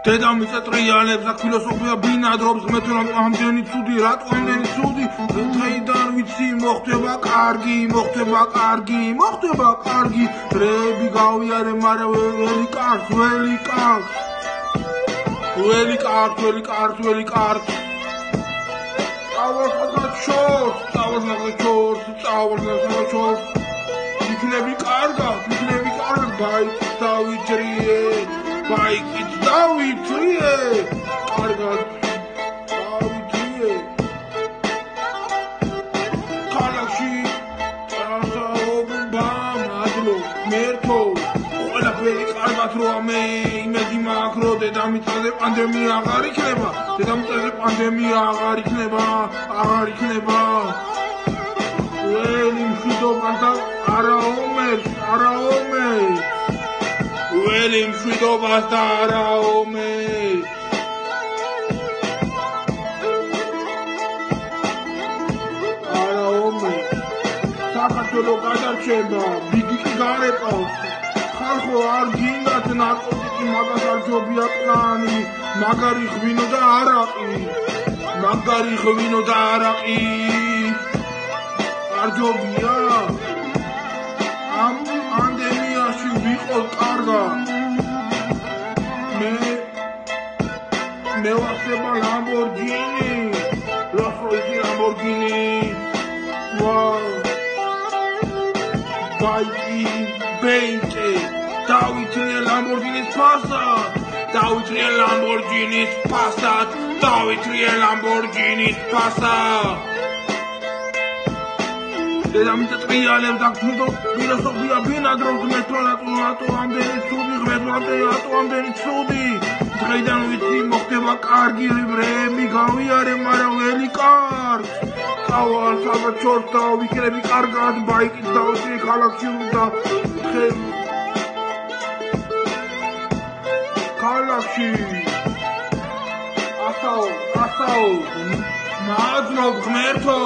დედამიწა ტრიალებს და ფილოსოფია ბინადრობს მეტყვი ამდენი ცუდი რატო ამდენი ცუდი დღეიდან ვიცი მოხდება კარგი დრეები გავიარე მაგრამ ველი კარგს იქნები კარგად ბაიკით დავითრიე კარგად დავითრიე ქალაქში წასაობა მადლო მერთო ყველაფერი კარგად როა მე იმედი მაქვს რომ დედამიწაზე პანდემია აღარ იქნება ველი მშვიდობას და არა ომერს საქართველო გადარჩება ბიგი გარეკავს ხალხო არ გინდათ ნარკოტიკი მაგას არ ჯობია პლანი მაგარი ღვინო და არაყი არ ჯობია ამ პანდემიაში ვიყო კარგა მე ვახება ლამბორგინი ბაიკი ბენკი დავითრიე ლამბორგინის ფასად დედამიწა ტრიალებს და ფილოსოფია ბინადრობს მეტყვი რატო ამდენი ცუდი დღეიდან ვიცი მოხდება კარგი რიბრები გავიარე მაგრამ ველი კარგს სავალ ჩორთა ვიქნები კარგად ბაიკით დავიწყე ქალაქში და ქალაქში ასაო მადლობ ღმერთო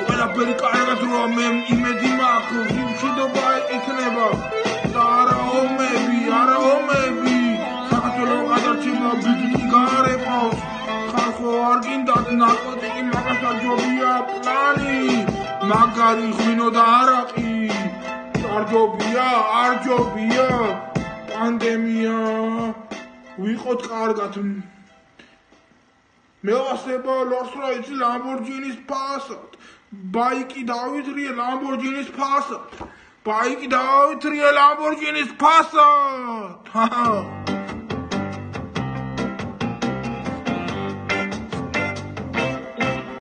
ყველაფერი კარგად როა მე იმედი მაქვს მშვიდობა იქნება და არა ომები საქართველო გადარჩება ბიგი გარეკავს ხალხო არ გინდათ ნარკოტიკი მაგას არ ჯობია პლანი მაგარი ღვინო და არაყი არ ჯობია პანდემია ვიყოთ კარგად მე ვასება ლორს-როიցი ლამბორგინის ფასად ბაიკი დავითრიე ლამბორგინის ფასად